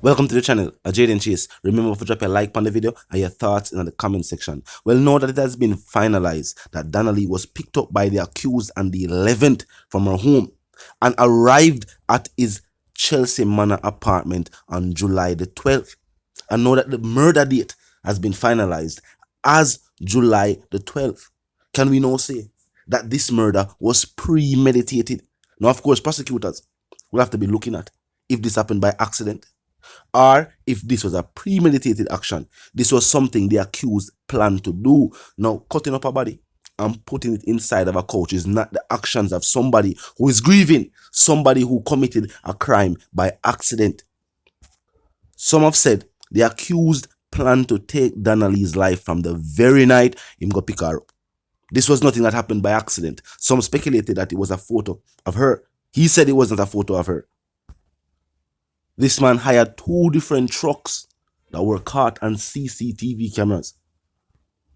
Welcome to the channel, Jaden Chase. Remember to drop a like on the video and your thoughts in the comment section. Well, know that it has been finalized that Donna was picked up by the accused on the 11th from her home and arrived at his Chelsea Manor apartment on July the 12th. And know that the murder date has been finalized as July the 12th. Can we now say that this murder was premeditated? Now, of course, prosecutors will have to be looking at if this happened by accident, or if this was a premeditated action. This was something the accused planned to do. Now, cutting up a body and putting it inside of a couch is not the actions of somebody who is grieving, somebody who committed a crime by accident. Some have said the accused planned to take Donna Lee's life from the very night him go pick her up. This was nothing that happened by accident. Some speculated that it was a photo of her. He said it wasn't a photo of her. This man hired 2 different trucks that were caught on CCTV cameras.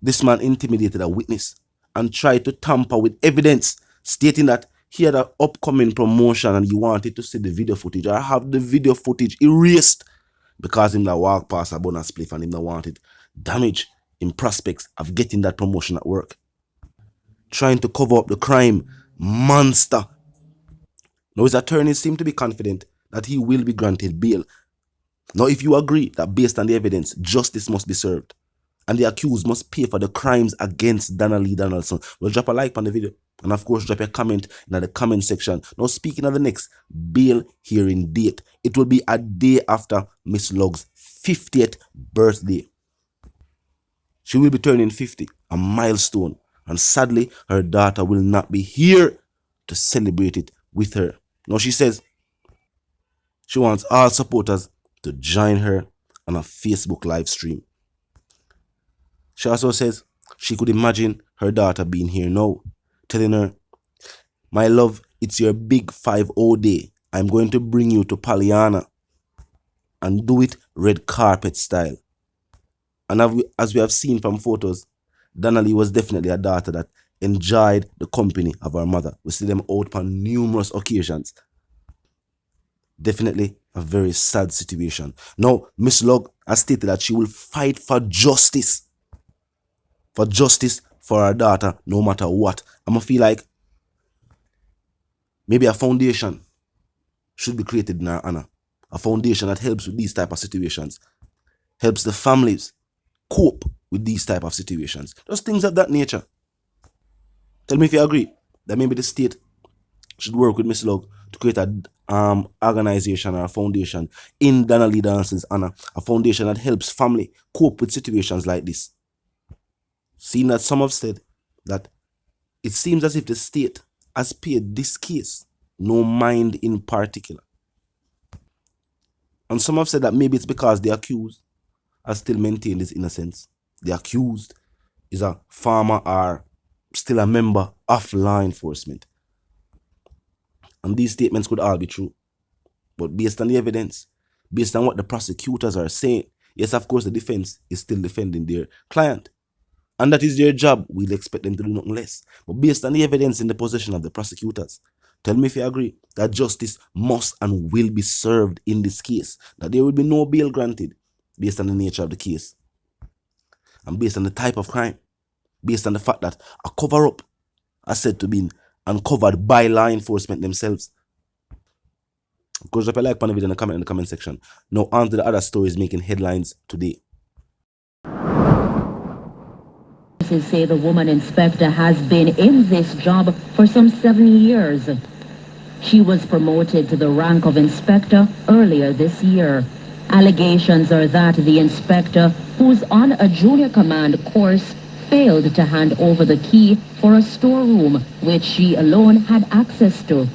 This man intimidated a witness and tried to tamper with evidence, stating that he had an upcoming promotion and he wanted to see the video footage or have the video footage erased because him that walked past a bonus spliff and him that wanted damage in prospects of getting that promotion at work. Trying to cover up the crime. Monster. Now his attorneys seem to be confident that he will be granted bail. Now, if you agree that based on the evidence, justice must be served and the accused must pay for the crimes against Donna Lee Donaldson, well, drop a like on the video and of course drop a comment in the comment section. Now, speaking of the next bail hearing date, it will be a day after Miss Lug's 50th birthday. She will be turning 50, a milestone, and sadly her daughter will not be here to celebrate it with her. Now, she says she wants all supporters to join her on a Facebook live stream. She also says she could imagine her daughter being here now, telling her, "My love, it's your big 5-0 day. I'm going to bring you to Pollyanna and do it red carpet style." And as we have seen from photos, Donna Lee was definitely a daughter that enjoyed the company of her mother. We see them out on numerous occasions. Definitely a very sad situation. Now, Miss Lug has stated that she will fight for justice. For justice for her daughter, no matter what. I'm going to feel like maybe a foundation should be created in her honor. A foundation that helps with these type of situations. Helps the families cope with these type of situations. Just things of that nature. Tell me if you agree that maybe the state should work with Miss Lug to create a organization or a foundation in Donna Lee Donaldson's honor, a foundation that helps family cope with situations like this. Seeing that some have said that it seems as if the state has paid this case no mind in particular. And some have said that maybe it's because the accused has still maintained his innocence. The accused is a farmer or still a member of law enforcement. And these statements could all be true. But based on the evidence, based on what the prosecutors are saying, yes, of course, the defense is still defending their client. And that is their job. We'll expect them to do nothing less. But based on the evidence in the possession of the prosecutors, tell me if you agree that justice must and will be served in this case. That there will be no bail granted based on the nature of the case. And based on the type of crime. Based on the fact that a cover-up is said to be uncovered by law enforcement themselves. Of course, drop a like on the video and a comment in the comment section. Now on to the other stories making headlines today. Say the woman inspector has been in this job for some 7 years. She was promoted to the rank of inspector earlier this year. Allegations are that the inspector, who's on a junior command course, failed to hand over the key for a storeroom which she alone had access to.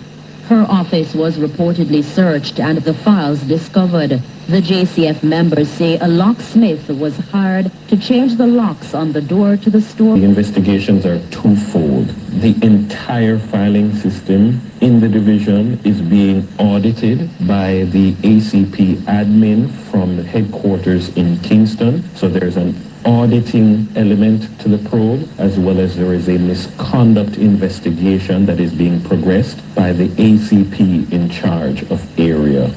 Her office was reportedly searched and the files discovered. The JCF members say a locksmith was hired to change the locks on the door to the store. The investigations are twofold. The entire filing system in the division is being audited by the ACP admin from the headquarters in Kingston. So there's an auditing element to the probe, as well as there is a misconduct investigation that is being progressed by the ACP in charge of Area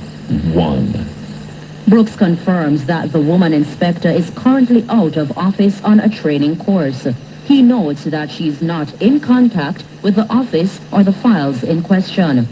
1. Brooks confirms that the woman inspector is currently out of office on a training course. He notes that she's not in contact with the office or the files in question.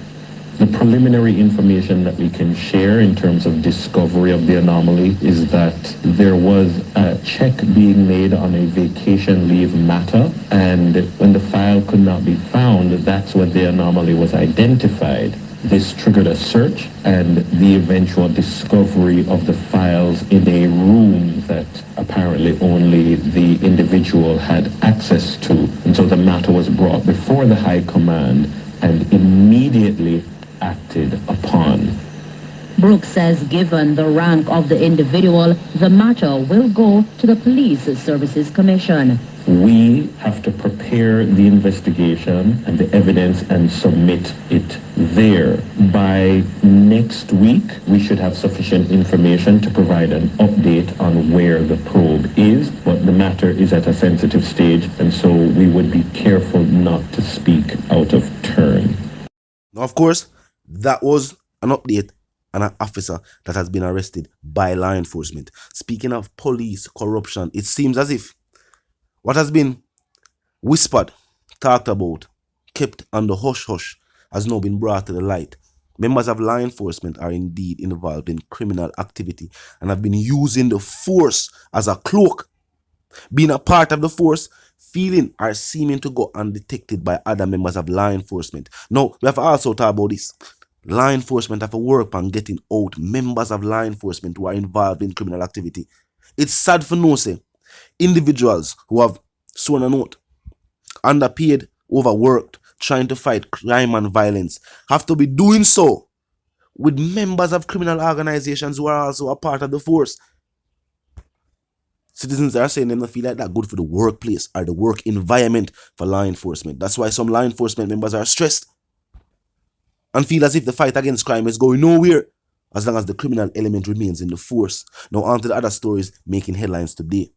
The preliminary information that we can share in terms of discovery of the anomaly is that there was a check being made on a vacation leave matter, and when the file could not be found, that's when the anomaly was identified. This triggered a search and the eventual discovery of the files in a room that apparently only the individual had access to. And so the matter was brought before the High Command and immediately acted upon. Brooks says given the rank of the individual, the matter will go to the Police Services Commission. We have to prepare the investigation and the evidence and submit it there. By next week, we should have sufficient information to provide an update on where the probe is, but the matter is at a sensitive stage, and so we would be careful not to speak out of turn. Now, of course, that was an update on an officer that has been arrested by law enforcement. Speaking of police corruption, it seems as if what has been whispered, talked about, kept under hush-hush has now been brought to the light. Members of law enforcement are indeed involved in criminal activity and have been using the force as a cloak. Being a part of the force, feeling or seeming to go undetected by other members of law enforcement. Now, we have to also talk about this. Law enforcement have to work on getting out members of law enforcement who are involved in criminal activity. It's sad for no say. Individuals who have sworn an oath, underpaid, overworked, trying to fight crime and violence have to be doing so with members of criminal organizations who are also a part of the force. Citizens are saying they don't feel like that good for the workplace or the work environment for law enforcement. That's why some law enforcement members are stressed and feel as if the fight against crime is going nowhere as long as the criminal element remains in the force. Now on to the other stories making headlines today.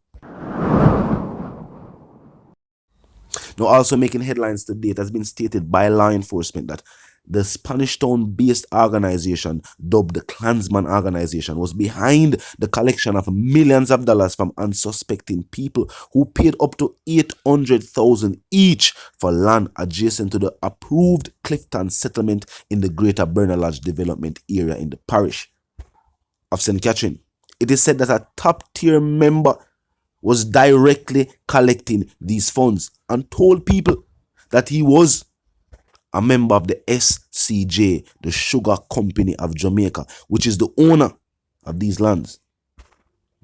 Now also making headlines today, it has been stated by law enforcement that the Spanish Town-based organization, dubbed the Klansman organization, was behind the collection of millions of dollars from unsuspecting people who paid up to $800,000 each for land adjacent to the approved Clifton settlement in the Greater Bernal Lodge development area in the parish of St. Catherine. It is said that a top-tier member was directly collecting these funds and told people that he was a member of the SCJ, the Sugar Company of Jamaica, which is the owner of these lands.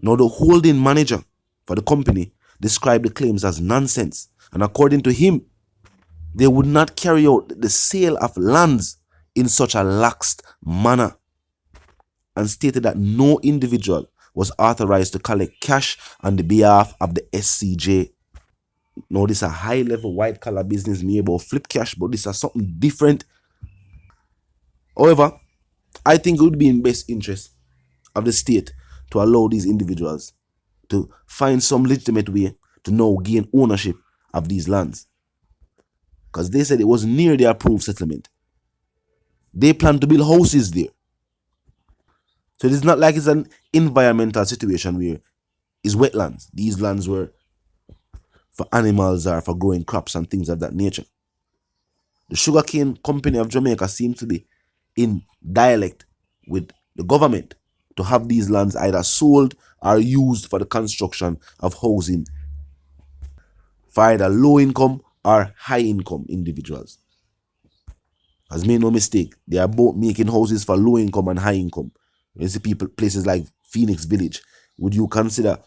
Now, the holding manager for the company described the claims as nonsense, and according to him, they would not carry out the sale of lands in such a lax manner, and stated that no individual was authorized to collect cash on the behalf of the SCJ. Now, this is a high-level white-collar business me about flip cash, but this is something different. However, I think it would be in best interest of the state to allow these individuals to find some legitimate way to now gain ownership of these lands. Because they said it was near the approved settlement. They plan to build houses there. So it's not like it's an environmental situation where it's wetlands. These lands were for animals or for growing crops and things of that nature. The Sugarcane Company of Jamaica seems to be in dialect with the government to have these lands either sold or used for the construction of housing for either low-income or high-income individuals. As make no mistake, they are both making houses for low-income and high-income. You see people, places like Phoenix Village, would you consider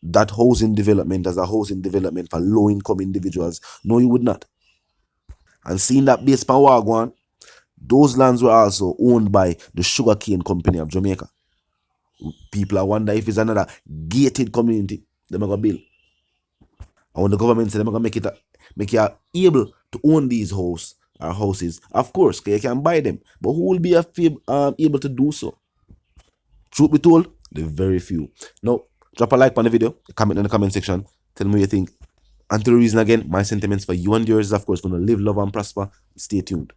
that housing development as a housing development for low-income individuals? No, you would not. And seeing that based on Wagwan, those lands were also owned by the Sugarcane Company of Jamaica. People are wonder if it's another gated community they're going to build. And when the government said they're going to make you able to own these houses, of course, you can buy them. But who will be able to do so? Truth be told, the very few. Now, drop a like on the video, comment in the comment section, tell me what you think. And to the reason again, my sentiments for you and yours is, of course, going to live, love, and prosper. Stay tuned.